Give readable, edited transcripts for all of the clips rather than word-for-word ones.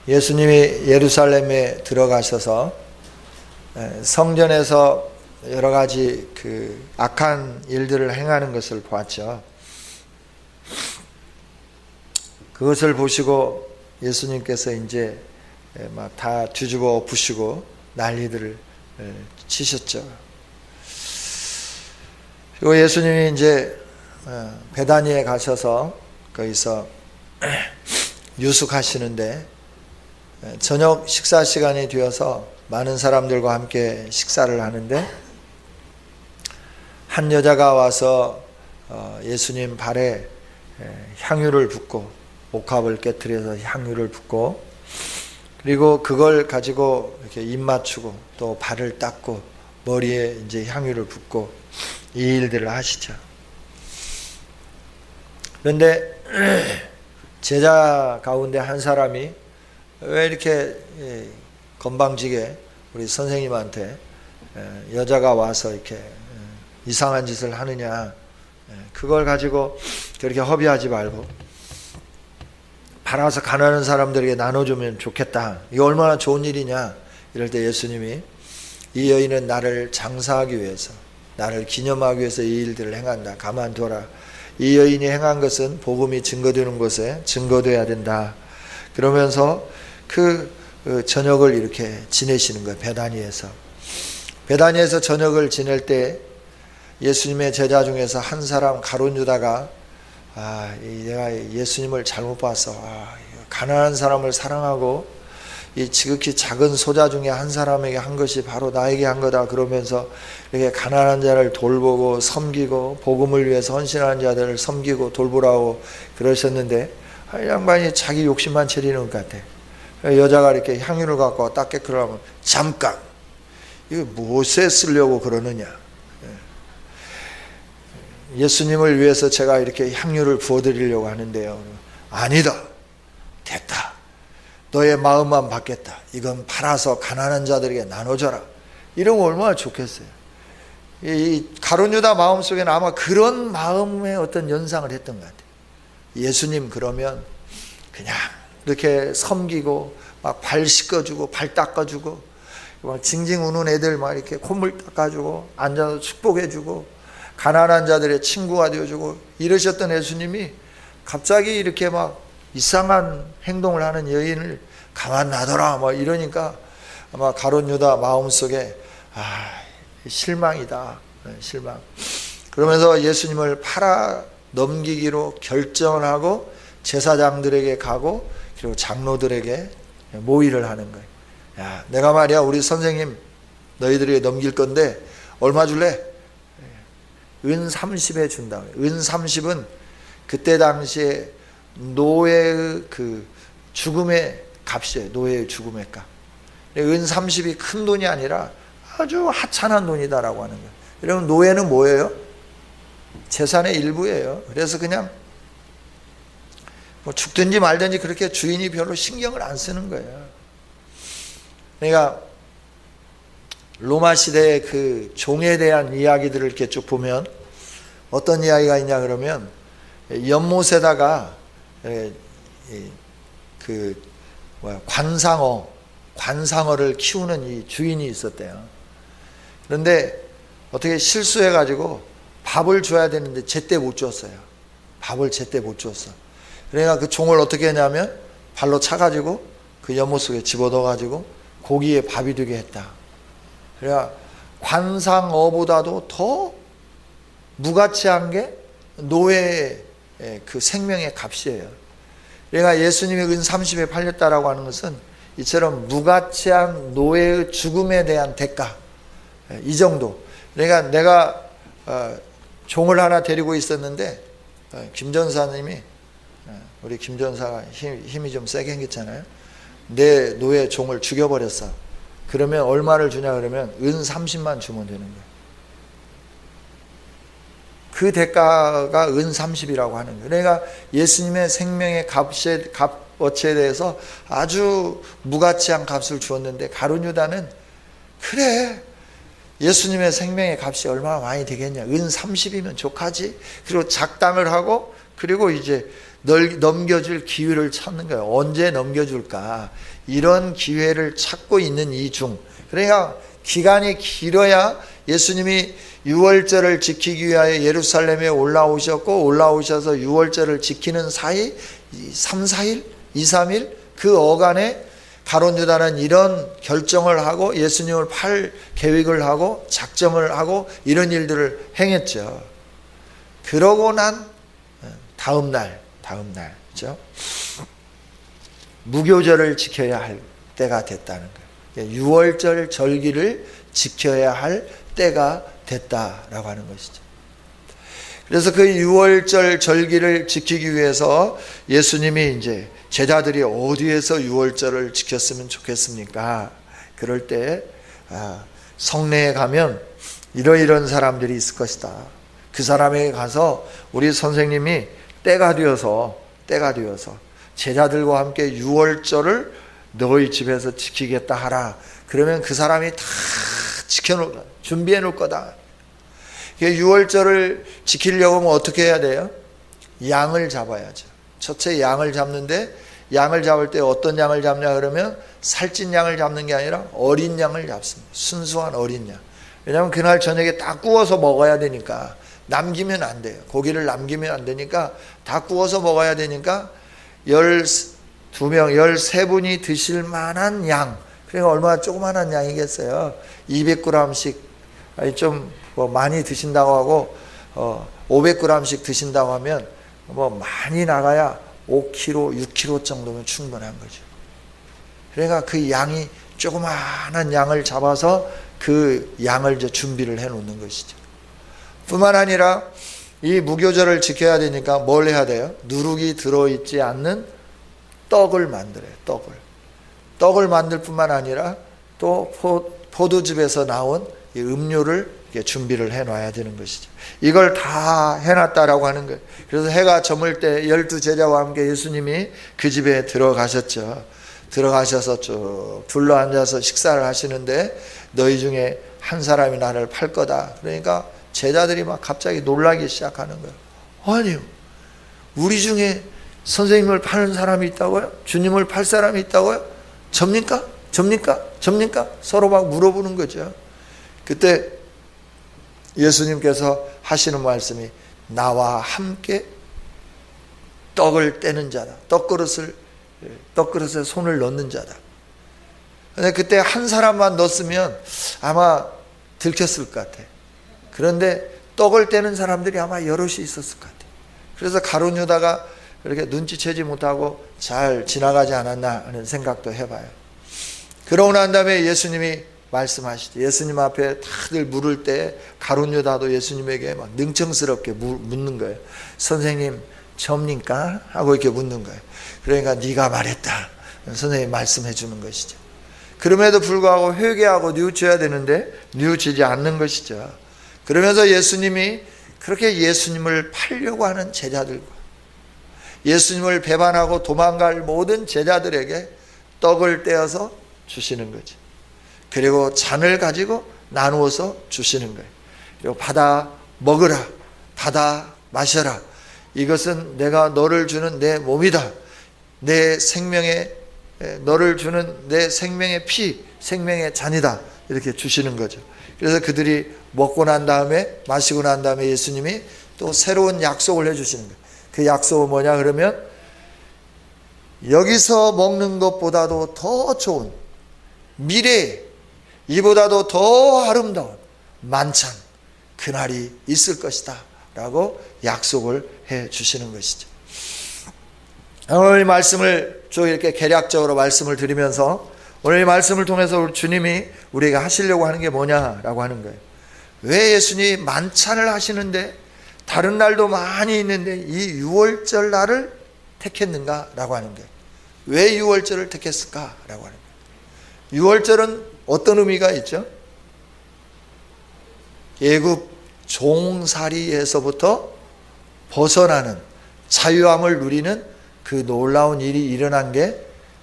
예수님이 예루살렘에 들어가셔서 성전에서 여러 가지 그 악한 일들을 행하는 것을 보았죠. 그것을 보시고 예수님께서 이제 막 다 뒤집어 엎으시고 난리들을 치셨죠. 그리고 예수님이 이제 베다니에 가셔서 거기서 유숙하시는데 저녁 식사 시간이 되어서 많은 사람들과 함께 식사를 하는데 한 여자가 와서 예수님 발에 향유를 붓고 옥합을 깨트려서 향유를 붓고 그리고 그걸 가지고 이렇게 입 맞추고 또 발을 닦고 머리에 이제 향유를 붓고 이 일들을 하시죠. 그런데 제자 가운데 한 사람이 왜 이렇게 건방지게 우리 선생님한테 여자가 와서 이렇게 이상한 짓을 하느냐, 그걸 가지고 그렇게 허비하지 말고 팔아서 가난한 사람들에게 나눠주면 좋겠다. 이거 얼마나 좋은 일이냐. 이럴 때 예수님이 이 여인은 나를 장사하기 위해서, 나를 기념하기 위해서 이 일들을 행한다. 가만둬라. 이 여인이 행한 것은 복음이 증거되는 곳에 증거돼야 된다. 그러면서 그 저녁을 이렇게 지내시는 거예요. 베다니에서. 베다니에서 저녁을 지낼 때 예수님의 제자 중에서 한 사람 가룟 유다가 내가 예수님을 잘못 봤어. 가난한 사람을 사랑하고 이 지극히 작은 소자 중에 한 사람에게 한 것이 바로 나에게 한 거다. 그러면서 이렇게 가난한 자를 돌보고 섬기고 복음을 위해서 헌신하는 자들을 섬기고 돌보라고 그러셨는데 이 양반이 자기 욕심만 차리는 것 같아. 여자가 이렇게 향유를 갖고 닦게 그러면 잠깐, 이거 무엇에 쓰려고 그러느냐. 예수님을 위해서 제가 이렇게 향유를 부어드리려고 하는데요. 아니다. 됐다. 너의 마음만 받겠다. 이건 팔아서 가난한 자들에게 나눠줘라. 이러면 얼마나 좋겠어요. 이 가룟 유다 마음속에는 아마 그런 마음의 어떤 연상을 했던 것 같아요. 예수님 그러면 그냥 이렇게 섬기고 막 발 씻겨주고 발 닦아주고 막 징징 우는 애들 막 이렇게 콧물 닦아주고 앉아서 축복해주고 가난한 자들의 친구가 되어주고 이러셨던 예수님이 갑자기 이렇게 막 이상한 행동을 하는 여인을 가만 놔둬라 뭐 이러니까 아마 가룟 유다 마음속에 실망이다. 실망. 그러면서 예수님을 팔아 넘기기로 결정을 하고 제사장들에게 가고 그리고 장로들에게 모의를 하는 거예요. 야, 내가 말이야 우리 선생님 너희들에게 넘길 건데 얼마 줄래? 은 30에 준다. 은 30은 그때 당시에 노예의 그 죽음의 값이에요. 노예의 죽음의 값. 은 30이 큰 돈이 아니라 아주 하찮은 돈이다라고 하는 거예요. 여러분 노예는 뭐예요? 재산의 일부예요. 그래서 그냥 뭐 죽든지 말든지 그렇게 주인이 별로 신경을 안 쓰는 거예요. 그러니까 로마 시대의 그 종에 대한 이야기들을 이렇게 쭉 보면 어떤 이야기가 있냐 그러면 연못에다가 그 관상어를 키우는 이 주인이 있었대요. 그런데 어떻게 실수해가지고 밥을 줘야 되는데 제때 못 줬어요. 밥을 제때 못 줬어. 그러니까 그 종을 어떻게 했냐면 발로 차가지고 그 연못 속에 집어넣어가지고 고기에 밥이 되게 했다. 그래야 관상어보다도 더 무가치한 게 노예의 그 생명의 값이에요. 그러니까 예수님이 은 30에 팔렸다라고 하는 것은 이처럼 무가치한 노예의 죽음에 대한 대가, 이 정도. 그러니까 내가 종을 하나 데리고 있었는데 김 전사님이, 우리 김 전사가 힘이 좀 세게 생겼잖아요. 내 노예 종을 죽여버렸어. 그러면 얼마를 주냐 그러면 은 30만 주면 되는 거예요. 그 대가가 은 30이라고 하는 거예요. 그러니까 예수님의 생명의 값어치에 대해서 아주 무가치한 값을 주었는데 가룟 유다는 그래 예수님의 생명의 값이 얼마나 많이 되겠냐. 은 30이면 족하지. 그리고 작당을 하고 그리고 이제 넘겨줄 기회를 찾는 거예요. 언제 넘겨줄까? 이런 기회를 찾고 있는 이 중. 그러니까 기간이 길어야 예수님이 유월절을 지키기 위하여 예루살렘에 올라오셨고, 올라오셔서 유월절을 지키는 사이 3, 4일, 2, 3일 그 어간에 가룟 유다는 이런 결정을 하고 예수님을 팔 계획을 하고 작정을 하고 이런 일들을 행했죠. 그러고 난 다음 날, 그렇죠? 무교절을 지켜야 할 때가 됐다는 거예요. 유월절 절기를 지켜야 할 때가 됐다라고 하는 것이죠. 그래서 그 유월절 절기를 지키기 위해서 예수님이 이제 제자들이 어디에서 유월절을 지켰으면 좋겠습니까? 그럴 때 성내에 가면 이런 사람들이 있을 것이다. 그 사람에게 가서 우리 선생님이 때가 되어서 제자들과 함께 유월절을 너희 집에서 지키겠다 하라. 그러면 그 사람이 다 지켜놓을 거다. 준비해 놓을 거다. 유월절을 지키려고 하면 어떻게 해야 돼요? 양을 잡아야죠. 첫째 양을 잡는데, 양을 잡을 때 어떤 양을 잡냐 그러면 살찐 양을 잡는 게 아니라 어린 양을 잡습니다. 순수한 어린 양. 왜냐하면 그날 저녁에 다 구워서 먹어야 되니까, 남기면 안 돼요. 고기를 남기면 안 되니까 다 구워서 먹어야 되니까 12명, 13분이 드실 만한 양. 그러니까 얼마나 조그만한 양이겠어요. 200g씩, 아니 좀 뭐 많이 드신다고 하고 500g씩 드신다고 하면 뭐 많이 나가야 5kg, 6kg 정도면 충분한 거죠. 그러니까 그 양이 조그마한 양을 잡아서 그 양을 이제 준비를 해 놓는 것이죠. 뿐만 아니라 이 무교절을 지켜야 되니까 뭘 해야 돼요? 누룩이 들어있지 않는 떡을 만들어요. 떡을 만들 뿐만 아니라 또 포도즙에서 나온 이 음료를 준비를 해놔야 되는 것이죠. 이걸 다 해놨다라고 하는 거예요. 그래서 해가 저물 때 12제자와 함께 예수님이 그 집에 들어가셨죠. 들어가셔서 쭉 둘러앉아서 식사를 하시는데 너희 중에 한 사람이 나를 팔 거다. 그러니까 제자들이 막 갑자기 놀라기 시작하는 거예요. 아니요, 우리 중에 선생님을 파는 사람이 있다고요? 주님을 팔 사람이 있다고요? 접니까? 서로 막 물어보는 거죠. 그때 예수님께서 하시는 말씀이 나와 함께 떡을 떼는 자다. 떡그릇에 손을 넣는 자다. 근데 그때 한 사람만 넣었으면 아마 들켰을 것 같아. 그런데 떡을 떼는 사람들이 아마 여럿이 있었을 것 같아. 그래서 가룟 유다가 그렇게 눈치채지 못하고 잘 지나가지 않았나 하는 생각도 해봐요. 그러고 난 다음에 예수님이 말씀하시죠. 예수님 앞에 다들 물을 때 가룟 유다도 예수님에게 막 능청스럽게 묻는 거예요. 선생님 접니까? 하고 이렇게 묻는 거예요. 그러니까 네가 말했다. 선생님이 말씀해 주는 것이죠. 그럼에도 불구하고 회개하고 뉘우쳐야 되는데 뉘우치지 않는 것이죠. 그러면서 예수님이 그렇게 예수님을 팔려고 하는 제자들과 예수님을 배반하고 도망갈 모든 제자들에게 떡을 떼어서 주시는 거죠. 그리고 잔을 가지고 나누어서 주시는 거예요. 그리고 받아 먹으라, 받아 마셔라. 이것은 내가 너를 주는 내 몸이다. 너를 주는 내 생명의 피, 생명의 잔이다. 이렇게 주시는 거죠. 그래서 그들이 먹고 난 다음에, 마시고 난 다음에 예수님이 또 새로운 약속을 해주시는 거예요. 그 약속은 뭐냐 그러면 여기서 먹는 것보다도 더 좋은 미래에 이보다도 더 아름다운 만찬, 그날이 있을 것이다 라고 약속을 해 주시는 것이죠. 오늘 말씀을 좀 이렇게 개략적으로 말씀을 드리면서 오늘 이 말씀을 통해서 주님이 우리에게 하시려고 하는 게 뭐냐라고 하는 거예요. 왜 예수님이 만찬을 하시는데 다른 날도 많이 있는데 이 유월절 날을 택했는가라고 하는 거예요. 왜 유월절을 택했을까라고 하는 거예요. 유월절은 어떤 의미가 있죠? 애굽 종살이에서부터 벗어나는 자유함을 누리는 그 놀라운 일이 일어난 게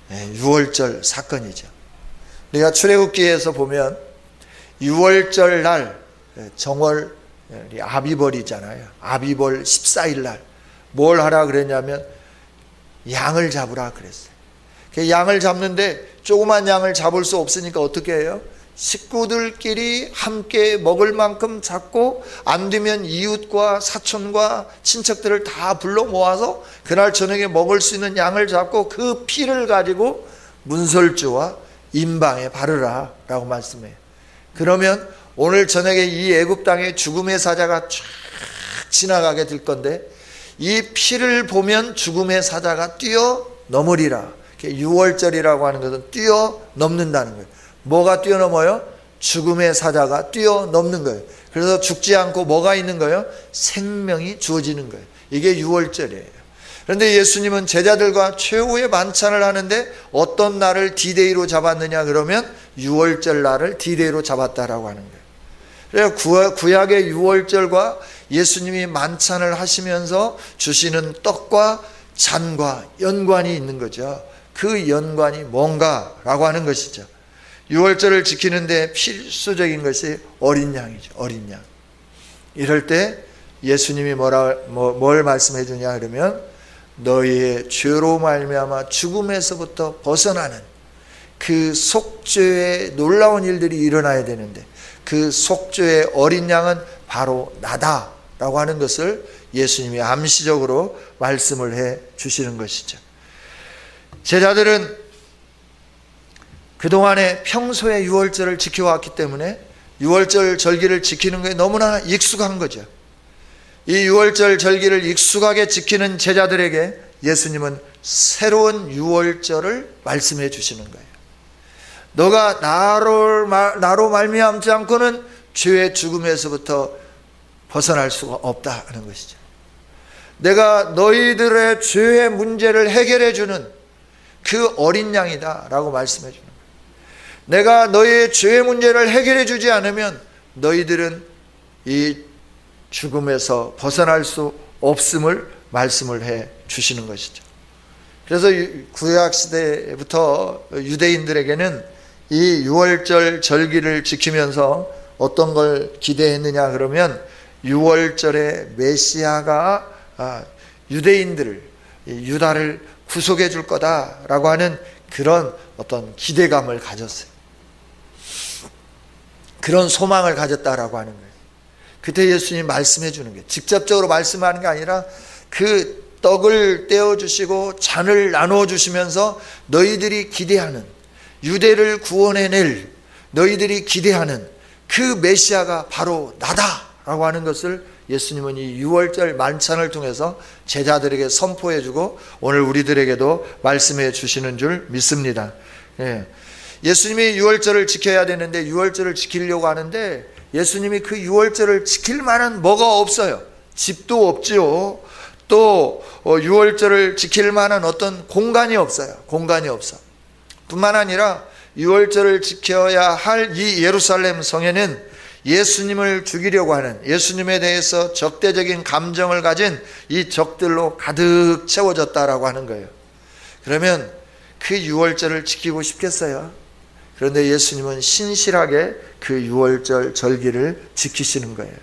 유월절 사건이죠. 우리가 출애굽기에서 보면 유월절 날 정월 아비벌이잖아요. 아비벌 14일 날 뭘 하라 그랬냐면 양을 잡으라 그랬어요. 양을 잡는데 조그만 양을 잡을 수 없으니까 어떻게 해요? 식구들끼리 함께 먹을 만큼 잡고, 안 되면 이웃과 사촌과 친척들을 다 불러 모아서 그날 저녁에 먹을 수 있는 양을 잡고 그 피를 가지고 문설주와 임방에 바르라 라고 말씀해요. 그러면 오늘 저녁에 이 애굽 땅에 죽음의 사자가 쫙 지나가게 될 건데, 이 피를 보면 죽음의 사자가 뛰어넘으리라. 유월절이라고 하는 것은 뛰어넘는다는 거예요. 뭐가 뛰어넘어요? 죽음의 사자가 뛰어넘는 거예요. 그래서 죽지 않고 뭐가 있는 거예요? 생명이 주어지는 거예요. 이게 유월절이에요. 그런데 예수님은 제자들과 최후의 만찬을 하는데 어떤 날을 디데이로 잡았느냐 그러면 유월절 날을 디데이로 잡았다라고 하는 거예요. 그래서 구약의 유월절과 예수님이 만찬을 하시면서 주시는 떡과 잔과 연관이 있는 거죠. 그 연관이 뭔가라고 하는 것이죠. 유월절을 지키는데 필수적인 것이 어린 양이죠. 어린 양. 이럴 때 예수님이 뭘 말씀해 주냐 그러면, 너희의 죄로 말미암아 죽음에서부터 벗어나는 그 속죄의 놀라운 일들이 일어나야 되는데, 그 속죄의 어린 양은 바로 나다라고 하는 것을 예수님이 암시적으로 말씀을 해 주시는 것이죠. 제자들은 그동안에 평소에 유월절을 지켜왔기 때문에 유월절 절기를 지키는 것에 너무나 익숙한 거죠. 이 유월절 절기를 익숙하게 지키는 제자들에게 예수님은 새로운 유월절을 말씀해 주시는 거예요. 너가 나로 말미암지 않고는 죄의 죽음에서부터 벗어날 수가 없다는 것이죠. 내가 너희들의 죄의 문제를 해결해 주는 그 어린 양이다 라고 말씀해 주는 거예요. 내가 너희의 죄의 문제를 해결해 주지 않으면 너희들은 이 죽음에서 벗어날 수 없음을 말씀을 해 주시는 것이죠. 그래서 구약시대부터 유대인들에게는 이 유월절 절기를 지키면서 어떤 걸 기대했느냐 그러면, 유월절에 메시아가 유대인들을, 유다를 구속해 줄 거다라고 하는 그런 어떤 기대감을 가졌어요. 그런 소망을 가졌다라고 하는 거예요. 그때 예수님이 말씀해 주는 게, 직접적으로 말씀하는 게 아니라 그 떡을 떼어주시고 잔을 나누어 주시면서 너희들이 기대하는, 유대를 구원해낼 너희들이 기대하는 그 메시아가 바로 나다라고 하는 것을 예수님은 이 유월절 만찬을 통해서 제자들에게 선포해 주고 오늘 우리들에게도 말씀해 주시는 줄 믿습니다. 예수님이 유월절을 지켜야 되는데, 유월절을 지키려고 하는데 예수님이 그 유월절을 지킬 만한 뭐가 없어요. 집도 없지요. 또 유월절을 지킬 만한 어떤 공간이 없어요. 공간이 없어. 뿐만 아니라 유월절을 지켜야 할 이 예루살렘 성에는 예수님을 죽이려고 하는, 예수님에 대해서 적대적인 감정을 가진 이 적들로 가득 채워졌다라고 하는 거예요. 그러면 그 유월절을 지키고 싶겠어요? 그런데 예수님은 신실하게 그 유월절 절기를 지키시는 거예요.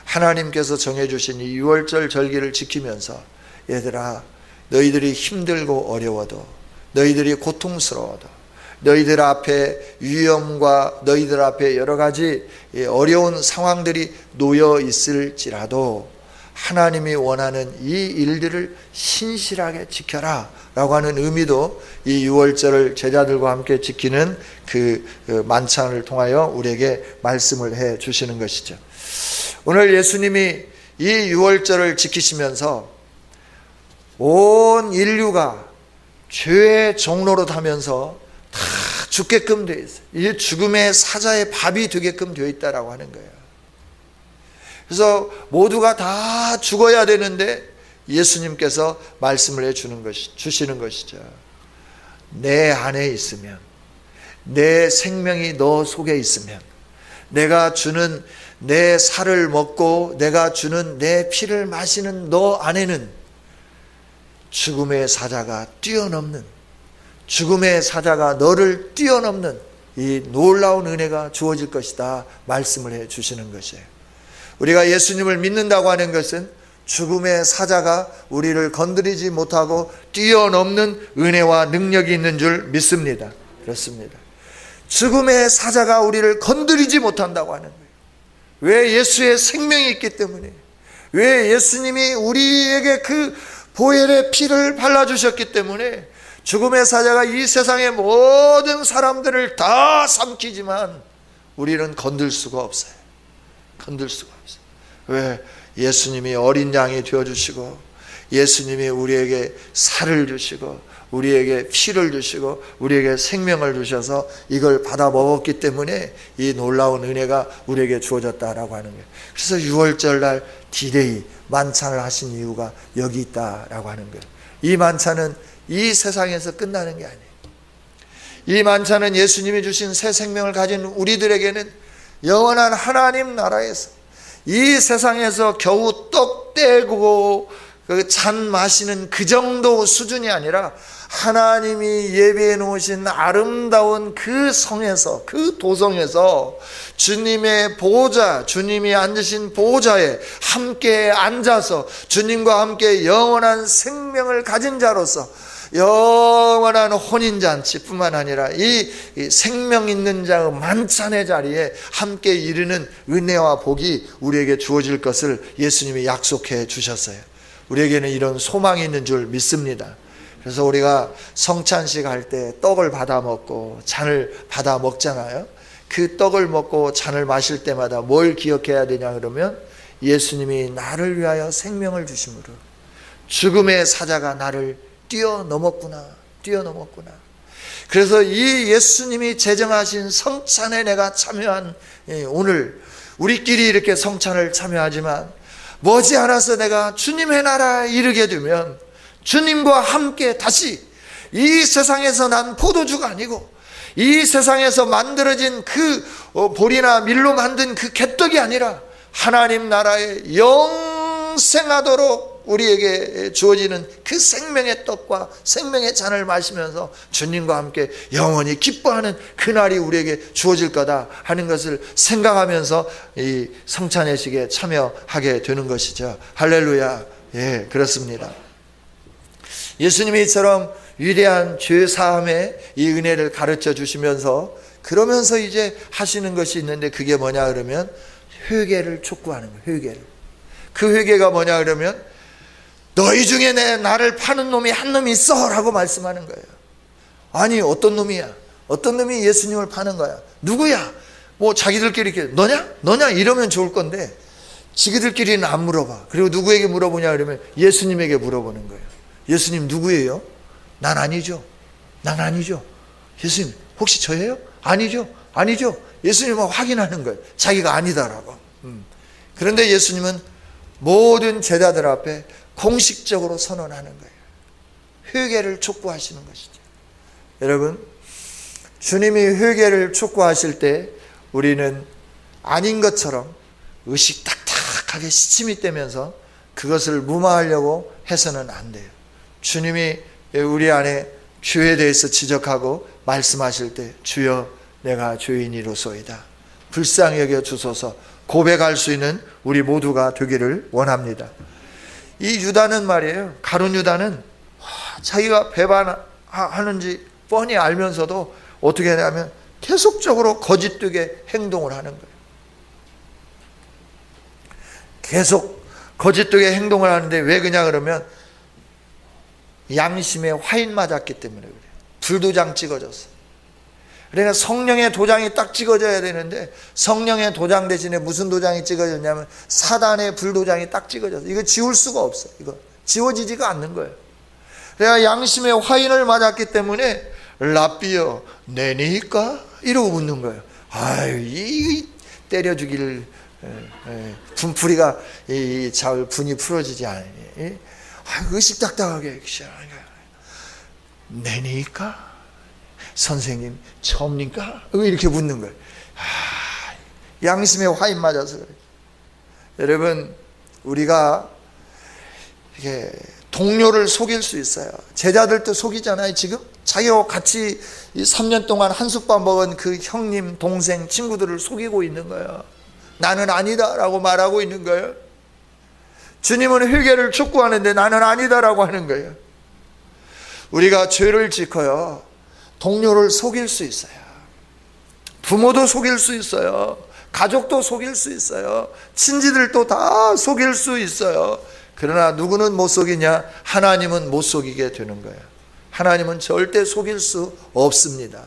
하나님께서 정해주신 이 유월절 절기를 지키면서, 얘들아, 너희들이 힘들고 어려워도, 너희들이 고통스러워도, 너희들 앞에 위험과 너희들 앞에 여러 가지 어려운 상황들이 놓여 있을지라도 하나님이 원하는 이 일들을 신실하게 지켜라 라고 하는 의미도 이 유월절을 제자들과 함께 지키는 그 만찬을 통하여 우리에게 말씀을 해 주시는 것이죠. 오늘 예수님이 이 유월절을 지키시면서 온 인류가 죄의 종로로 타면서 다 죽게끔 되어 있어요. 이 죽음의 사자의 밥이 되게끔 되어 있다라고 하는 거예요. 그래서 모두가 다 죽어야 되는데 예수님께서 말씀을 해 주시는 것이죠. 내 안에 있으면, 내 생명이 너 속에 있으면, 내가 주는 내 살을 먹고 내가 주는 내 피를 마시는 너 안에는 죽음의 사자가 뛰어넘는, 죽음의 사자가 너를 뛰어넘는 이 놀라운 은혜가 주어질 것이다 말씀을 해 주시는 것이에요. 우리가 예수님을 믿는다고 하는 것은 죽음의 사자가 우리를 건드리지 못하고 뛰어넘는 은혜와 능력이 있는 줄 믿습니다. 그렇습니다. 죽음의 사자가 우리를 건드리지 못한다고 하는 거예요. 왜? 예수의 생명이 있기 때문에. 왜? 예수님이 우리에게 그 보혈의 피를 발라주셨기 때문에 죽음의 사자가 이 세상의 모든 사람들을 다 삼키지만 우리는 건들 수가 없어요. 건들 수가 없어요. 왜? 예수님이 어린 양이 되어주시고, 예수님이 우리에게 살을 주시고, 우리에게 피를 주시고, 우리에게 생명을 주셔서 이걸 받아 먹었기 때문에 이 놀라운 은혜가 우리에게 주어졌다라고 하는 거예요. 그래서 6월절 날 디데이 만찬을 하신 이유가 여기 있다라고 하는 거예요. 이 만찬은 이 세상에서 끝나는 게 아니에요. 이 만찬은 예수님이 주신 새 생명을 가진 우리들에게는 영원한 하나님 나라에서, 이 세상에서 겨우 떡 떼고 잔 마시는 그 정도 수준이 아니라 하나님이 예비해 놓으신 아름다운 그 성에서, 그 도성에서 주님의 보호자, 주님이 앉으신 보호자에 함께 앉아서 주님과 함께 영원한 생명을 가진 자로서 영원한 혼인잔치뿐만 아니라 이 생명 있는 자의 만찬의 자리에 함께 이르는 은혜와 복이 우리에게 주어질 것을 예수님이 약속해 주셨어요. 우리에게는 이런 소망이 있는 줄 믿습니다. 그래서 우리가 성찬식 할 때 떡을 받아 먹고 잔을 받아 먹잖아요. 그 떡을 먹고 잔을 마실 때마다 뭘 기억해야 되냐 그러면 예수님이 나를 위하여 생명을 주심으로 죽음의 사자가 나를 뛰어넘었구나. 그래서 이 예수님이 제정하신 성찬에 내가 참여한 오늘 우리끼리 이렇게 성찬을 참여하지만 머지않아서 내가 주님의 나라에 이르게 되면 주님과 함께 다시 이 세상에서 난 포도주가 아니고 이 세상에서 만들어진 그 볼이나 밀로 만든 그 갯떡이 아니라 하나님 나라에 영생하도록 우리에게 주어지는 그 생명의 떡과 생명의 잔을 마시면서 주님과 함께 영원히 기뻐하는 그날이 우리에게 주어질 거다 하는 것을 생각하면서 이 성찬예식에 참여하게 되는 것이죠. 할렐루야. 예, 그렇습니다. 예수님이 이처럼 위대한 죄사함의 이 은혜를 가르쳐 주시면서 그러면서 이제 하시는 것이 있는데 그게 뭐냐 그러면 회개를 촉구하는 거예요. 회개를. 그 회개가 뭐냐 그러면 너희 중에 나를 파는 놈이 한 놈이 있어 라고 말씀하는 거예요. 아니 어떤 놈이야? 어떤 놈이 예수님을 파는 거야? 누구야? 뭐 자기들끼리 이렇게 너냐 이러면 좋을 건데 지기들끼리는 안 물어봐. 그리고 누구에게 물어보냐 그러면 예수님에게 물어보는 거예요. 예수님 누구예요? 난 아니죠. 예수님 혹시 저예요? 아니죠. 예수님은 확인하는 거예요. 자기가 아니다라고. 그런데 예수님은 모든 제자들 앞에 공식적으로 선언하는 거예요. 회개를 촉구하시는 것이죠. 여러분, 주님이 회개를 촉구하실 때 우리는 아닌 것처럼 의식탁탁하게 시침이 떼면서 그것을 무마하려고 해서는 안 돼요. 주님이 우리 안에 죄에 대해서 지적하고 말씀하실 때 주여 내가 죄인이로소이다 불쌍히 여겨 주소서 고백할 수 있는 우리 모두가 되기를 원합니다. 이 유다는 말이에요. 가룟 유다는 자기가 배반하는지 뻔히 알면서도 어떻게 하냐면 계속적으로 거짓되게 행동을 하는 거예요. 계속 거짓되게 행동을 하는데 왜 그냐 그러면 양심에 화인 맞았기 때문에 그래요. 불도장 찍어졌어. 그러니까 성령의 도장이 딱 찍어져야 되는데 성령의 도장 대신에 무슨 도장이 찍어졌냐면 사단의 불도장이 딱 찍어졌어. 이거 지울 수가 없어. 이거 지워지지가 않는 거예요. 그러니까 양심의 화인을 맞았기 때문에 라비어 내니까 이러고 묻는 거예요. 아유 이 때려 죽일 분풀이가 이 자울 분이 풀어지지 않으니 의식닥닥하게 내니까 선생님 처음입니까? 이렇게 묻는 거예요. 양심에 화인 맞아서 그래요. 여러분 우리가 이게 동료를 속일 수 있어요. 제자들도 속이잖아요. 지금 자기와 같이 3년 동안 한솥밥 먹은 그 형님, 동생, 친구들을 속이고 있는 거예요. 나는 아니다 라고 말하고 있는 거예요. 주님은 회개를 촉구하는데 나는 아니다라고 하는 거예요. 우리가 죄를 짓고요, 동료를 속일 수 있어요. 부모도 속일 수 있어요. 가족도 속일 수 있어요. 친지들도 다 속일 수 있어요. 그러나 누구는 못 속이냐? 하나님은 못 속이게 되는 거예요. 하나님은 절대 속일 수 없습니다.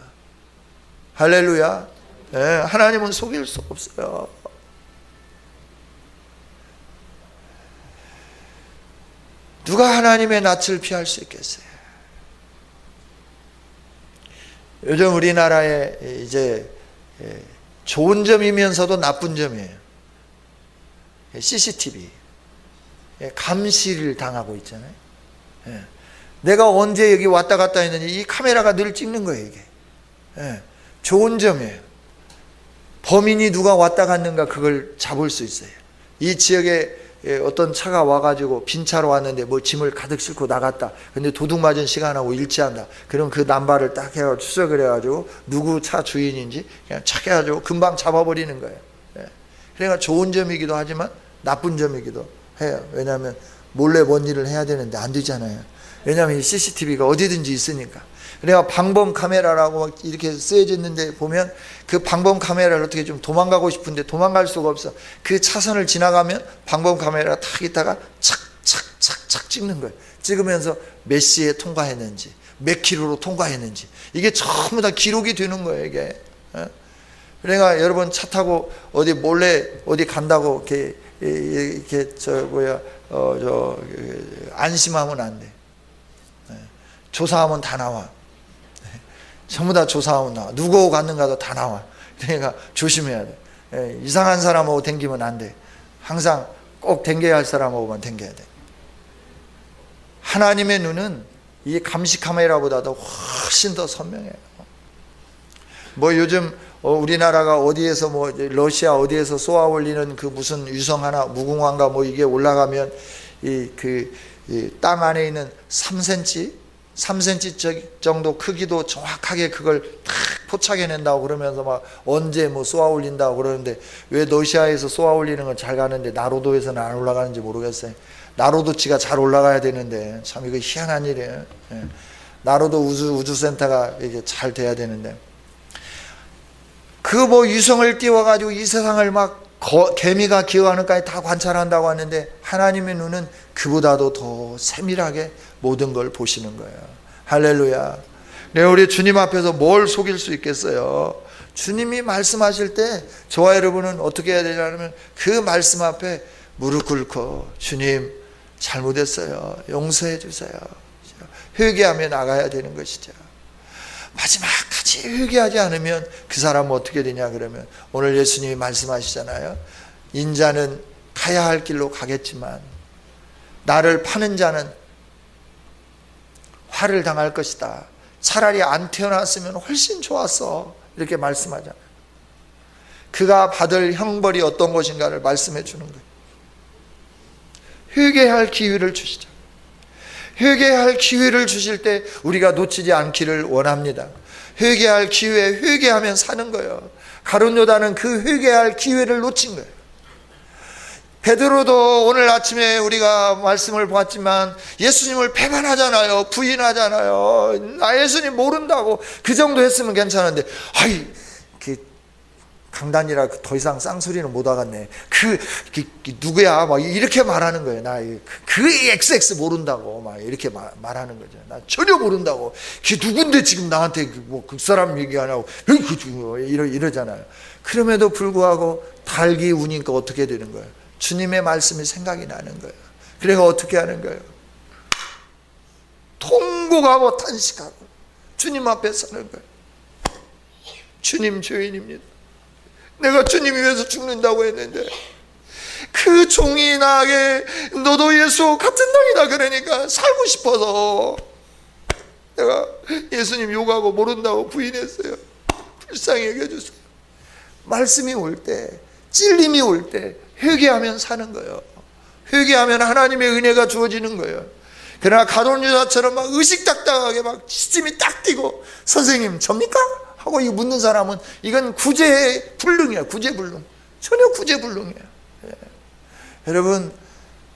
할렐루야. 네, 하나님은 속일 수 없어요. 누가 하나님의 낯을 피할 수 있겠어요? 요즘 우리나라에 이제 좋은 점이면서도 나쁜 점이에요. CCTV 감시를 당하고 있잖아요. 내가 언제 여기 왔다 갔다 했는지 이 카메라가 늘 찍는 거예요. 이게 좋은 점이에요. 범인이 누가 왔다 갔는가 그걸 잡을 수 있어요. 이 지역에 어떤 차가 와가지고 빈 차로 왔는데 뭐 짐을 가득 싣고 나갔다. 근데 도둑 맞은 시간하고 일치한다. 그럼 그 남발을 딱 해가지고 추적을 해가지고 누구 차 주인인지 그냥 착 해가지고 금방 잡아버리는 거예요. 그러니까 좋은 점이기도 하지만 나쁜 점이기도 해요. 왜냐하면 몰래 뭔 일을 해야 되는데 안 되잖아요. 왜냐하면 이 CCTV가 어디든지 있으니까. 그래야 방범 카메라라고 이렇게 쓰여져 있는데 보면 그 방범 카메라를 어떻게 좀 도망가고 싶은데 도망갈 수가 없어. 그 차선을 지나가면 방범 카메라가 탁 있다가 착착착착 찍는 거예요. 찍으면서 몇 시에 통과했는지 몇 킬로로 통과했는지 이게 전부 다 기록이 되는 거예요. 이게. 그러니까 여러분 차 타고 어디 몰래 어디 간다고 이렇게 안심하면 안 돼. 조사하면 다 나와. 전부 다 조사하면 나와. 누구 갔는가도 다 나와. 그러니까 조심해야 돼. 이상한 사람하고 댕기면 안 돼. 항상 꼭 댕겨야 할 사람하고만 댕겨야 돼. 하나님의 눈은 이 감시 카메라보다도 훨씬 더 선명해요. 뭐 요즘 우리나라가 어디에서 뭐 러시아 어디에서 쏘아 올리는 그 무슨 위성 하나 무궁화인가 뭐 이게 올라가면 이 땅 안에 있는 3cm 정도 크기도 정확하게 그걸 탁 포착해낸다고 그러면서 막 언제 뭐 쏘아 올린다고 그러는데 왜 러시아에서 쏘아 올리는 건 잘 가는데 나로도에서는 안 올라가는지 모르겠어요. 나로도치가 잘 올라가야 되는데 참 이거 희한한 일이에요. 나로도 우주센터가 이게 잘 돼야 되는데 그 뭐 유성을 띄워가지고 이 세상을 막 개미가 기어가는까지 다 관찰한다고 하는데 하나님의 눈은 그보다도 더 세밀하게 모든 걸 보시는 거예요. 할렐루야. 네, 우리 주님 앞에서 뭘 속일 수 있겠어요? 주님이 말씀하실 때 저와 여러분은 어떻게 해야 되냐면 그 말씀 앞에 무릎 꿇고 주님 잘못했어요. 용서해 주세요. 회개하며 나가야 되는 것이죠. 마지막까지 회개하지 않으면 그 사람은 어떻게 되냐 그러면 오늘 예수님이 말씀하시잖아요. 인자는 가야 할 길로 가겠지만 나를 파는 자는 화를 당할 것이다. 차라리 안 태어났으면 훨씬 좋았어. 이렇게 말씀하잖아요. 그가 받을 형벌이 어떤 것인가를 말씀해 주는 거예요. 회개할 기회를 주시죠. 회개할 기회를 주실 때 우리가 놓치지 않기를 원합니다. 회개할 기회, 회개하면 사는 거예요. 가룟 요단은 그 회개할 기회를 놓친 거예요. 베드로도 오늘 아침에 우리가 말씀을 봤지만 예수님을 배반하잖아요. 부인하잖아요. 나 예수님 모른다고. 그 정도 했으면 괜찮은데 강단이라 더 이상 쌍소리는 못 하겠네. 누구야? 막 이렇게 말하는 거예요. 나 그 XX 모른다고 막 이렇게 말하는 거죠. 나 전혀 모른다고. 걔 누군데 지금 나한테 뭐 그 사람 얘기하냐고 이러잖아요. 그럼에도 불구하고 달기 우니까 어떻게 되는 거예요? 주님의 말씀이 생각이 나는 거예요. 그래서 어떻게 하는 거예요? 통곡하고 탄식하고 주님 앞에 서는 거예요. 주님 죄인입니다. 내가 주님 위해서 죽는다고 했는데 그 종이 나에게 너도 예수 같은 땅이다 그러니까 살고 싶어서 내가 예수님 욕하고 모른다고 부인했어요. 불쌍히 여겨주세요. 말씀이 올 때, 찔림이 올 때 회개하면 사는 거예요. 회개하면 하나님의 은혜가 주어지는 거예요. 그러나 가룟 유다처럼 막 의식닥닥하게 막 시침이 딱 뛰고 선생님 접니까? 하고 이 묻는 사람은 이건 구제불능이야. 구제불능. 전혀 구제불능이에요. 여러분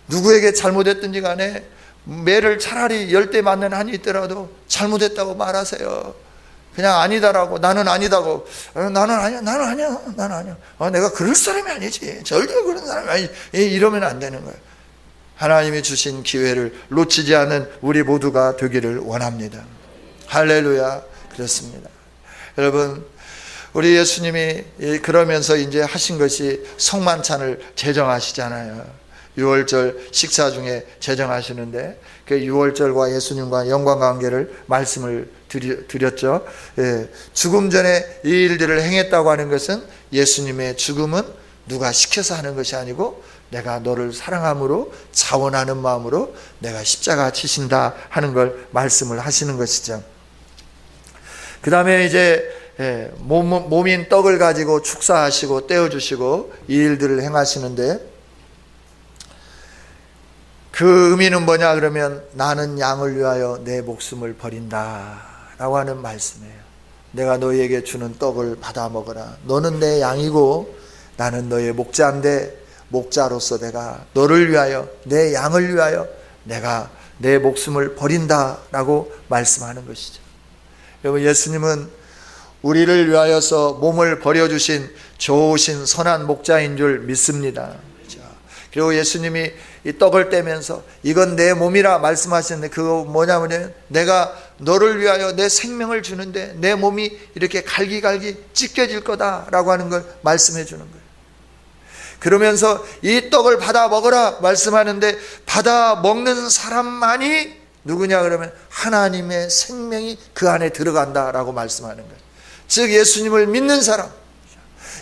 누구에게 잘못했든지 간에 매를 차라리 10대 맞는 한이 있더라도 잘못했다고 말하세요. 그냥 아니다라고, 나는 아니다고, 나는 아니야. 내가 그럴 사람이 아니지. 절대 그런 사람이 아니지. 이러면 안 되는 거예요. 하나님이 주신 기회를 놓치지 않은 우리 모두가 되기를 원합니다. 할렐루야. 그렇습니다. 여러분, 우리 예수님이 그러면서 이제 하신 것이 성만찬을 제정하시잖아요. 6월절 식사 중에 제정하시는데 그 6월절과 예수님과 영광관계를 말씀을 드렸죠. 죽음 전에 이 일들을 행했다고 하는 것은 예수님의 죽음은 누가 시켜서 하는 것이 아니고 내가 너를 사랑함으로 자원하는 마음으로 내가 십자가 치신다 하는 걸 말씀을 하시는 것이죠. 그 다음에 이제 몸인 떡을 가지고 축사하시고 떼어주시고 이 일들을 행하시는데 그 의미는 뭐냐 그러면 나는 양을 위하여 내 목숨을 버린다 라고 하는 말씀이에요. 내가 너희에게 주는 떡을 받아 먹어라. 너는 내 양이고 나는 너의 목자인데 목자로서 내가 너를 위하여 내 양을 위하여 내가 내 목숨을 버린다 라고 말씀하는 것이죠. 여러분, 예수님은 우리를 위하여서 몸을 버려주신 좋으신 선한 목자인 줄 믿습니다. 그리고 예수님이 이 떡을 떼면서 이건 내 몸이라 말씀하셨는데 그거 뭐냐면 내가 너를 위하여 내 생명을 주는데 내 몸이 이렇게 갈기갈기 찢겨질 거다라고 하는 걸 말씀해 주는 거예요. 그러면서 이 떡을 받아 먹어라 말씀하는데 받아 먹는 사람만이 누구냐 그러면 하나님의 생명이 그 안에 들어간다라고 말씀하는 거예요. 즉 예수님을 믿는 사람,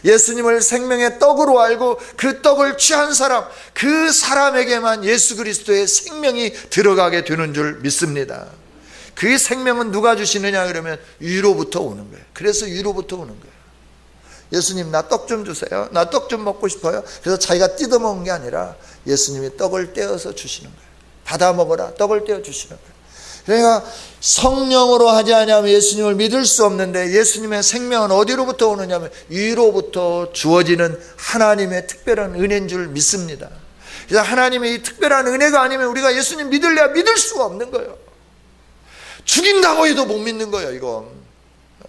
예수님을 생명의 떡으로 알고 그 떡을 취한 사람, 그 사람에게만 예수 그리스도의 생명이 들어가게 되는 줄 믿습니다. 그 생명은 누가 주시느냐 그러면 위로부터 오는 거예요. 그래서 위로부터 오는 거예요. 예수님 나 떡 좀 주세요. 나 떡 좀 먹고 싶어요. 그래서 자기가 뜯어먹은 게 아니라 예수님이 떡을 떼어서 주시는 거예요. 받아 먹어라. 떡을 떼어 주시는 거예요. 그러니까 성령으로 하지 않으면 예수님을 믿을 수 없는데 예수님의 생명은 어디로부터 오느냐면 위로부터 주어지는 하나님의 특별한 은혜인 줄 믿습니다. 그래서 하나님의 이 특별한 은혜가 아니면 우리가 예수님 믿을래야 믿을 수가 없는 거예요. 죽인다고 해도 못 믿는 거예요. 이건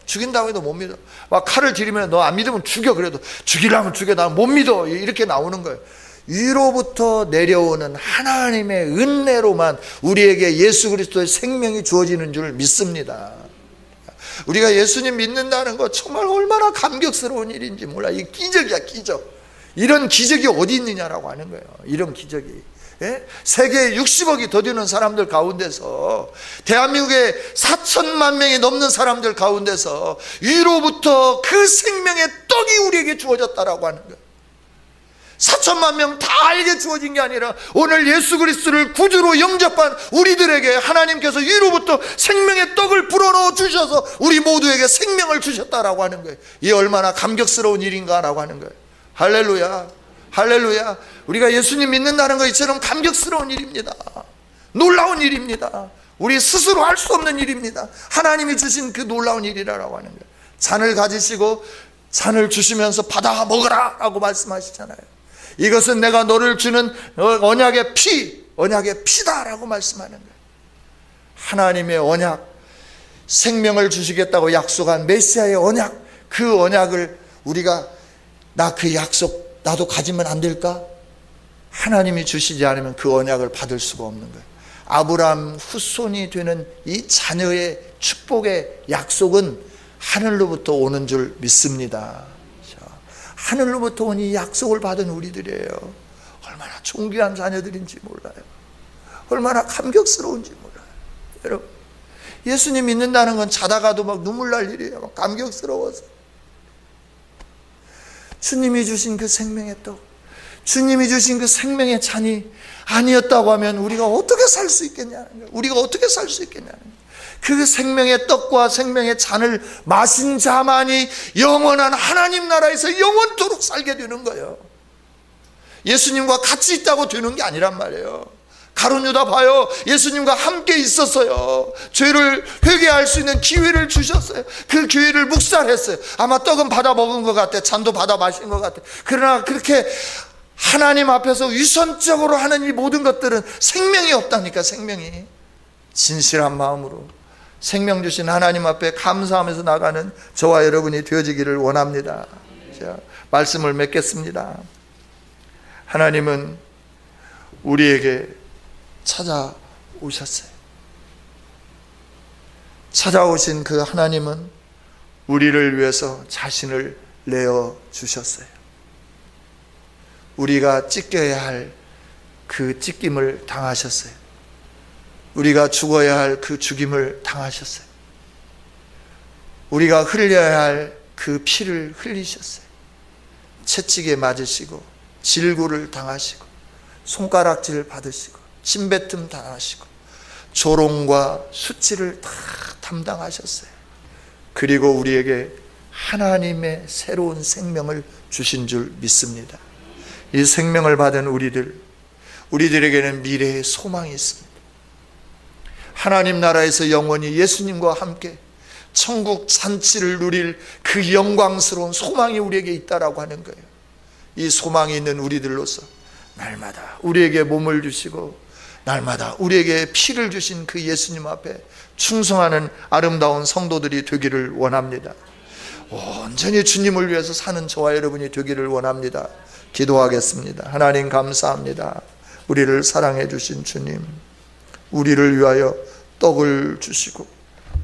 죽인다고 해도 못 믿어. 막 칼을 들이면 너 안 믿으면 죽여. 그래도 죽이려면 죽여. 나 못 믿어. 이렇게 나오는 거예요. 위로부터 내려오는 하나님의 은혜로만 우리에게 예수 그리스도의 생명이 주어지는 줄 믿습니다. 우리가 예수님 믿는다는 거 정말 얼마나 감격스러운 일인지 몰라. 이게 기적이야, 기적. 이런 기적이 어디 있느냐라고 하는 거예요. 이런 기적이. 세계 60억이 더 되는 사람들 가운데서 대한민국에 4천만 명이 넘는 사람들 가운데서 위로부터 그 생명의 떡이 우리에게 주어졌다라고 하는 거예요. 4천만 명 다에게 주어진 게 아니라 오늘 예수 그리스도를 구주로 영접한 우리들에게 하나님께서 위로부터 생명의 떡을 불어넣어 주셔서 우리 모두에게 생명을 주셨다라고 하는 거예요. 이게 얼마나 감격스러운 일인가라고 하는 거예요. 할렐루야, 할렐루야. 우리가 예수님 믿는다는 거 이처럼 감격스러운 일입니다. 놀라운 일입니다. 우리 스스로 할 수 없는 일입니다. 하나님이 주신 그 놀라운 일이라고 하는 거예요. 잔을 가지시고 잔을 주시면서 받아 먹으라 라고 말씀하시잖아요. 이것은 내가 너를 주는 언약의 피, 언약의 피다라고 말씀하는 거예요. 하나님의 언약, 생명을 주시겠다고 약속한 메시아의 언약, 그 언약을 우리가 나 그 약속 나도 가지면 안 될까? 하나님이 주시지 않으면 그 언약을 받을 수가 없는 거예요. 아브라함 후손이 되는 이 자녀의 축복의 약속은 하늘로부터 오는 줄 믿습니다. 하늘로부터 온 이 약속을 받은 우리들이에요. 얼마나 존귀한 자녀들인지 몰라요. 얼마나 감격스러운지 몰라요. 여러분, 예수님 믿는다는 건 자다가도 막 눈물 날 일이에요. 막 감격스러워서. 주님이 주신 그 생명의 떡, 주님이 주신 그 생명의 잔이 아니었다고 하면 우리가 어떻게 살 수 있겠냐는 거예요. 우리가 어떻게 살 수 있겠냐는 거예요. 그 생명의 떡과 생명의 잔을 마신 자만이 영원한 하나님 나라에서 영원토록 살게 되는 거예요. 예수님과 같이 있다고 되는 게 아니란 말이에요. 가룟 유다 봐요. 예수님과 함께 있었어요. 죄를 회개할 수 있는 기회를 주셨어요. 그 기회를 묵살했어요. 아마 떡은 받아 먹은 것 같아. 잔도 받아 마신 것 같아. 그러나 그렇게 하나님 앞에서 위선적으로 하는 이 모든 것들은 생명이 없다니까. 생명이. 진실한 마음으로 생명 주신 하나님 앞에 감사하면서 나가는 저와 여러분이 되어지기를 원합니다. 자, 말씀을 맺겠습니다. 하나님은 우리에게 찾아오셨어요. 찾아오신 그 하나님은 우리를 위해서 자신을 내어주셨어요. 우리가 찢겨야 할 그 찢김을 당하셨어요. 우리가 죽어야 할 그 죽임을 당하셨어요. 우리가 흘려야 할 그 피를 흘리셨어요. 채찍에 맞으시고 질구를 당하시고 손가락질 받으시고 침뱉음 당하시고 조롱과 수치를 다 담당하셨어요. 그리고 우리에게 하나님의 새로운 생명을 주신 줄 믿습니다. 이 생명을 받은 우리들에게는 미래의 소망이 있습니다. 하나님 나라에서 영원히 예수님과 함께 천국 산치를 누릴 그 영광스러운 소망이 우리에게 있다라고 하는 거예요. 이 소망이 있는 우리들로서 날마다 우리에게 몸을 주시고 날마다 우리에게 피를 주신 그 예수님 앞에 충성하는 아름다운 성도들이 되기를 원합니다. 온전히 주님을 위해서 사는 저와 여러분이 되기를 원합니다. 기도하겠습니다. 하나님 감사합니다. 우리를 사랑해 주신 주님, 우리를 위하여 떡을 주시고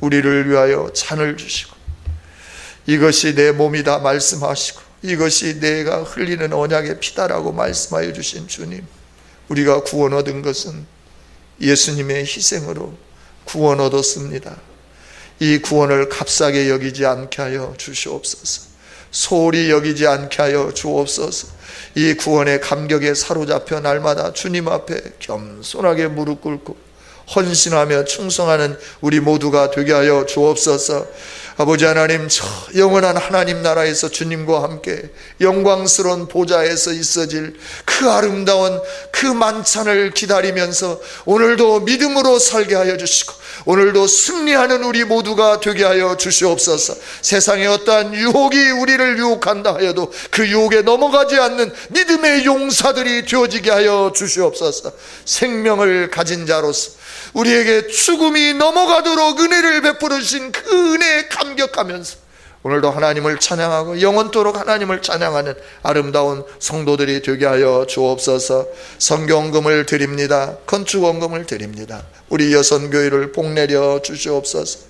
우리를 위하여 잔을 주시고 이것이 내 몸이다 말씀하시고 이것이 내가 흘리는 언약의 피다라고 말씀하여 주신 주님, 우리가 구원 얻은 것은 예수님의 희생으로 구원 얻었습니다. 이 구원을 값싸게 여기지 않게 하여 주시옵소서. 소홀히 여기지 않게 하여 주옵소서. 이 구원의 감격에 사로잡혀 날마다 주님 앞에 겸손하게 무릎 꿇고 헌신하며 충성하는 우리 모두가 되게 하여 주옵소서. 아버지 하나님, 저 영원한 하나님 나라에서 주님과 함께 영광스러운 보좌에서 있어질 그 아름다운 그 만찬을 기다리면서 오늘도 믿음으로 살게 하여 주시고 오늘도 승리하는 우리 모두가 되게 하여 주시옵소서. 세상에 어떠한 유혹이 우리를 유혹한다 하여도 그 유혹에 넘어가지 않는 믿음의 용사들이 되어지게 하여 주시옵소서. 생명을 가진 자로서 우리에게 죽음이 넘어가도록 은혜를 베풀어 주신 그 은혜에 감격하면서 오늘도 하나님을 찬양하고 영원토록 하나님을 찬양하는 아름다운 성도들이 되게 하여 주옵소서. 성경금을 드립니다. 건축원금을 드립니다. 우리 여선교회를 복내려 주시옵소서.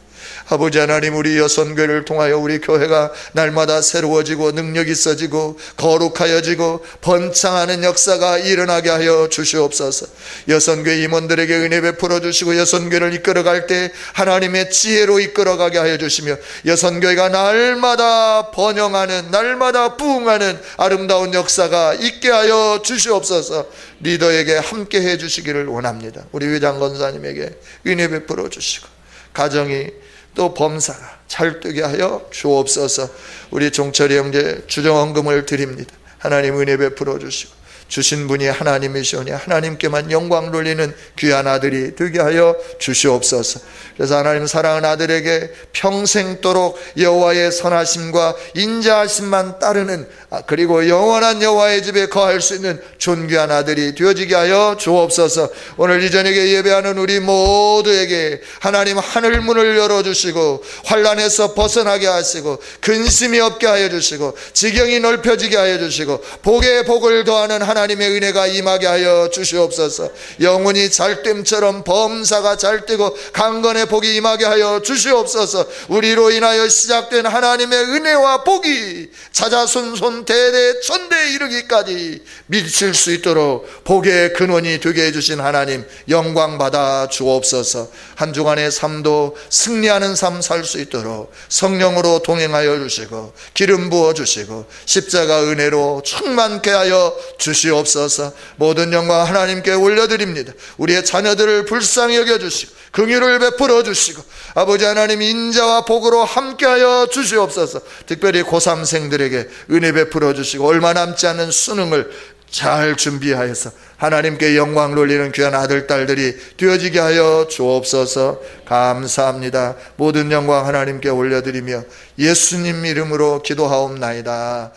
아버지 하나님, 우리 여선교회를 통하여 우리 교회가 날마다 새로워지고 능력이 있어지고 거룩하여지고 번창하는 역사가 일어나게 하여 주시옵소서. 여선교회 임원들에게 은혜 베풀어 주시고 여선교회를 이끌어갈 때 하나님의 지혜로 이끌어가게 하여 주시며 여선교회가 날마다 번영하는, 날마다 부흥하는 아름다운 역사가 있게 하여 주시옵소서. 리더에게 함께 해 주시기를 원합니다. 우리 회장 권사님에게 은혜 베풀어 주시고 가정이 또 범사가 잘 되게 하여 주옵소서. 우리 종철이 형제 주정헌금을 드립니다. 하나님 은혜 베풀어 주시고 주신 분이 하나님이시오니 하나님께만 영광 돌리는 귀한 아들이 되게 하여 주시옵소서. 그래서 하나님 사랑하는 아들에게 평생도록 여호와의 선하심과 인자하심만 따르는, 그리고 영원한 여호와의 집에 거할 수 있는 존귀한 아들이 되어지게 하여 주옵소서. 오늘 이 저녁에 예배하는 우리 모두에게 하나님 하늘 문을 열어주시고 환난에서 벗어나게 하시고 근심이 없게 하여 주시고 지경이 넓혀지게 하여 주시고 복에 복을 더하는 하나님의 은혜가 임하게 하여 주시옵소서. 영혼이 잘됨처럼 범사가 잘되고 강건의 복이 임하게 하여 주시옵소서. 우리로 인하여 시작된 하나님의 은혜와 복이 자자손손 대대 천대에 이르기까지 미칠 수 있도록 복의 근원이 되게 해주신 하나님 영광 받아 주옵소서. 한 주간의 삶도 승리하는 삶 살 수 있도록 성령으로 동행하여 주시고 기름 부어 주시고 십자가 은혜로 충만케 하여 주시옵소서. 모든 영광 하나님께 올려드립니다. 우리의 자녀들을 불쌍히 여겨주시고 긍휼을 베풀어 주시고 아버지 하나님 인자와 복으로 함께하여 주시옵소서. 특별히 고3생들에게 은혜 베풀어 주시고 얼마 남지 않은 수능을 잘 준비하여서 하나님께 영광 돌리는 귀한 아들 딸들이 되어지게 하여 주옵소서. 감사합니다. 모든 영광 하나님께 올려드리며 예수님 이름으로 기도하옵나이다.